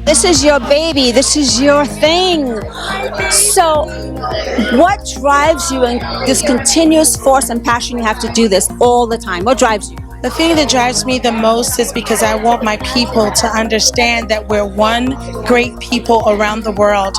This is your baby. This is your thing. So, what drives you in this continuous force and passion you have to do this all the time? What drives you? The thing that drives me the most is because I want my people to understand that we're one great people around the world.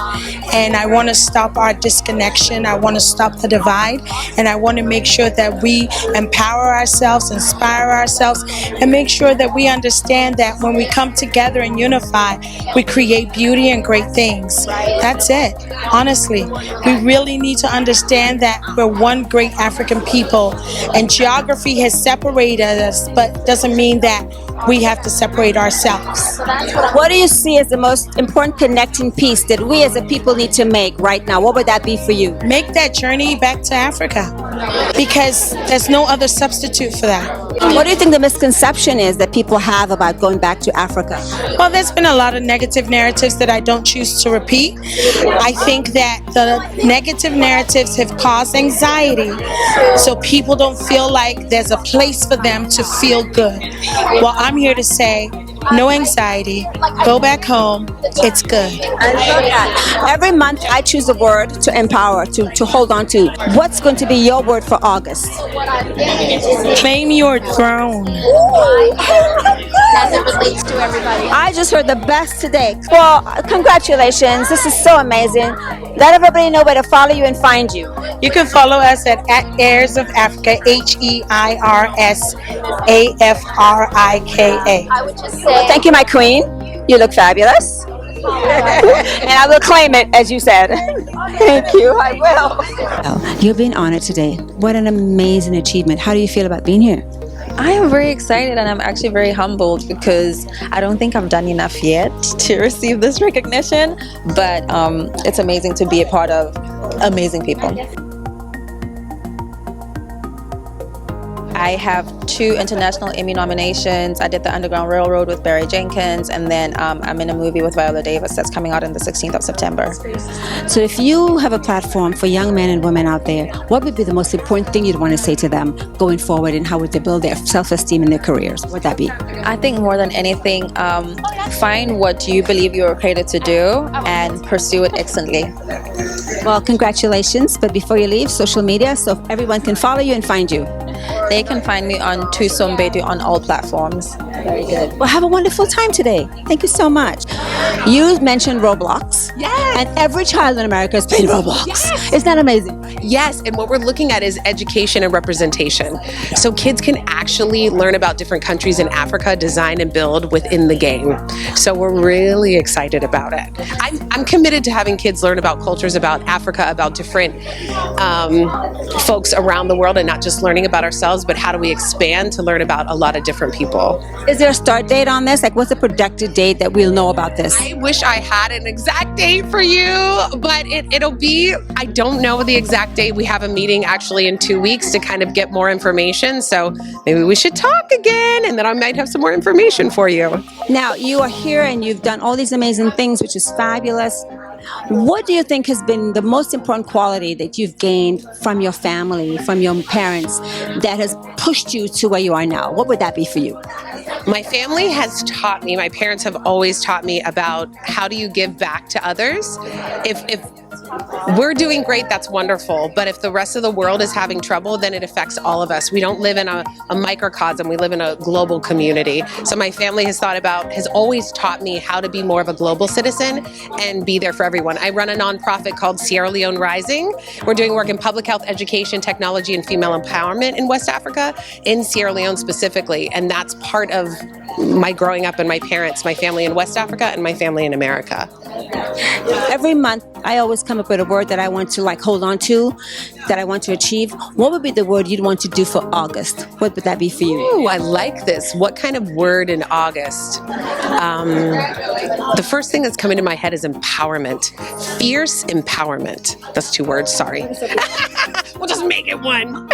And I want to stop our disconnection. I want to stop the divide. And I want to make sure that we empower ourselves, inspire ourselves, and make sure that we understand that when we come together and unify, we create beauty and great things. That's it. Honestly, we really need to understand that we're one great African people. And geography has separated us, but doesn't mean that we have to separate ourselves. What do you see as the most important connecting piece that we as a people need to make right now? What would that be for you? Make that journey back to Africa, because there's no other substitute for that. What do you think the misconception is that people have about going back to Africa? Well, there's been a lot of negative narratives that I don't choose to repeat. I think that the negative narratives have caused anxiety, so people don't feel like there's a place for them to feel good. Well, I'm here to say, no anxiety, go back home, it's good. I love that. Every month I choose a word to empower, to hold on to. What's going to be your word for August? Claim your throne. As it relates to everybody. I just heard the best today. Well, congratulations. This is so amazing. Let everybody know where to follow you and find you. You can follow us at Heirs of Afrika, HEIRSAFRIKA. I would just say, thank you, my queen. You look fabulous. And I will claim it, as you said. Thank you, I will. You're being honored today. What an amazing achievement. How do you feel about being here? I am very excited, and I'm actually very humbled because I don't think I've done enough yet to receive this recognition, but it's amazing to be a part of amazing people. I have 2 international Emmy nominations. I did The Underground Railroad with Barry Jenkins, and then I'm in a movie with Viola Davis that's coming out on the 16th of September. So if you have a platform for young men and women out there, what would be the most important thing you'd want to say to them going forward, and how would they build their self-esteem in their careers? What would that be? I think more than anything, find what you believe you're created to do and pursue it excellently. Well, congratulations. But before you leave, social media, so everyone can follow you and find you. They can find me on Tusombedu on all platforms. Very good. Well, have a wonderful time today. Thank you so much. You mentioned Roblox. Yes. And every child in America is playing Roblox. Yes. Isn't that amazing? Yes, and what we're looking at is education and representation. So kids can actually learn about different countries in Africa, design and build within the game. So we're really excited about it. I'm committed to having kids learn about cultures, about Africa, about different folks around the world, and not just learning about ourselves, but how do we expand to learn about a lot of different people. Is there a start date on this? Like, what's the projected date that we'll know about this? I wish I had an exact date for you, but it'll be, I don't know the exact date. We have a meeting actually in 2 weeks to kind of get more information. So maybe we should talk again, and then I might have some more information for you. Now, you are here and you've done all these amazing things, which is fabulous. What do you think has been the most important quality that you've gained from your family, from your parents, that has pushed you to where you are now? What would that be for you? My family has taught me, my parents have always taught me about how do you give back to others. If we're doing great, that's wonderful. But if the rest of the world is having trouble, then it affects all of us. We don't live in a microcosm, we live in a global community. So my family has always taught me how to be more of a global citizen and be there for everyone. I run a nonprofit called Sierra Leone Rising. We're doing work in public health, education, technology, and female empowerment in West Africa, in Sierra Leone specifically. And that's part of my growing up and my parents, my family in West Africa and my family in America. Every month, I always come up with a word that I want to hold on to, that I want to achieve. What would be the word you'd want to do for August? What would that be for you? Ooh, I like this. What kind of word in August? The first thing that's coming to my head is empowerment. Fierce empowerment. That's 2 words, sorry. We'll just make it one.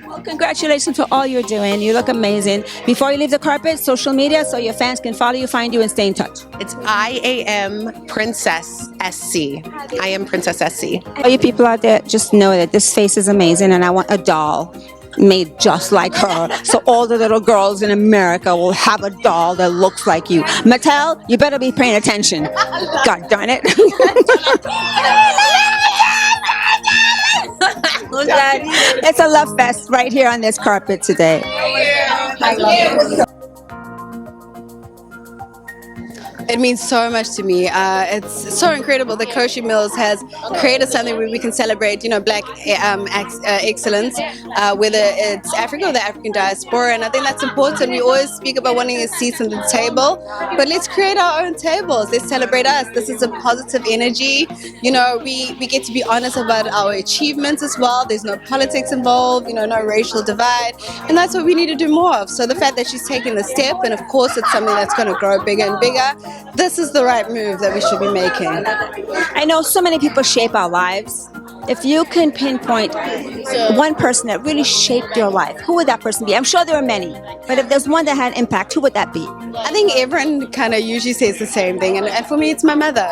Well, congratulations for all you're doing. You look amazing. Before you leave the carpet, social media, so your fans can follow you, find you, and stay in touch. It's IAM Princess SC. I am Princess SC. All you people out there, just know that this face is amazing, and I want a doll made just like her. So all the little girls in America will have a doll that looks like you. Mattel, you better be paying attention. God darn it. It's a love fest right here on this carpet today. It means so much to me. It's so incredible that Koshie Mills has created something where we can celebrate, Black excellence, whether it's Africa or the African diaspora. And I think that's important. We always speak about wanting a seat at the table, but let's create our own tables. Let's celebrate us. This is a positive energy. We get to be honest about our achievements as well. There's no politics involved, no racial divide. And that's what we need to do more of. So the fact that she's taking the step, and of course it's something that's going to grow bigger and bigger, this is the right move that we should be making. I know so many people shape our lives. If you can pinpoint one person that really shaped your life, who would that person be? I'm sure there are many, but if there's one that had impact, who would that be? I think everyone kind of usually says the same thing, and for me it's my mother.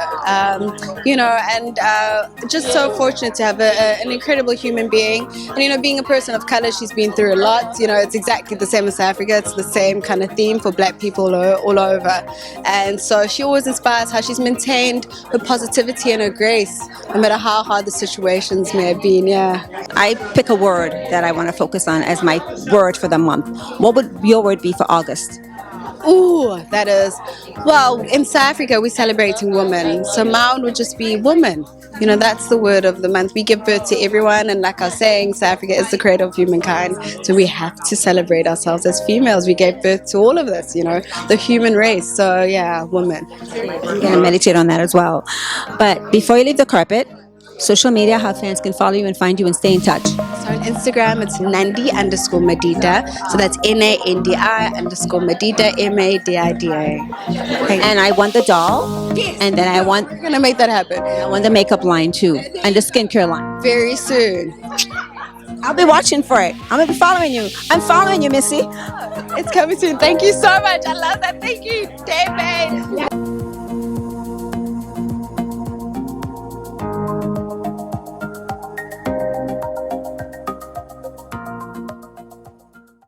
Just so fortunate to have an incredible human being, and being a person of color, she's been through a lot. It's exactly the same as South Africa. It's the same kind of theme for Black people all over, and so she always inspires how she's maintained her positivity and her grace, no matter how hard the situations may have been. Yeah. I pick a word that I want to focus on as my word for the month. What would your word be for August? Ooh, that is, well, in South Africa, we're celebrating women. So mine would just be woman. That's the word of the month. We give birth to everyone. And like I was saying, South Africa is the cradle of humankind. So we have to celebrate ourselves as females. We gave birth to all of this, the human race. So yeah, woman. I'm going to meditate on that as well. But before you leave the carpet, social media, how fans can follow you and find you and stay in touch. So on Instagram, it's Nandi_Madida. So that's NANDI_Madida, MADIDA. And I want the doll. And then We're going to make that happen. I want the makeup line too. And the skincare line. Very soon. I'll be watching for it. I'm going to be following you. I'm following you, Missy. It's coming soon. Thank you so much. I love that. Thank you, David.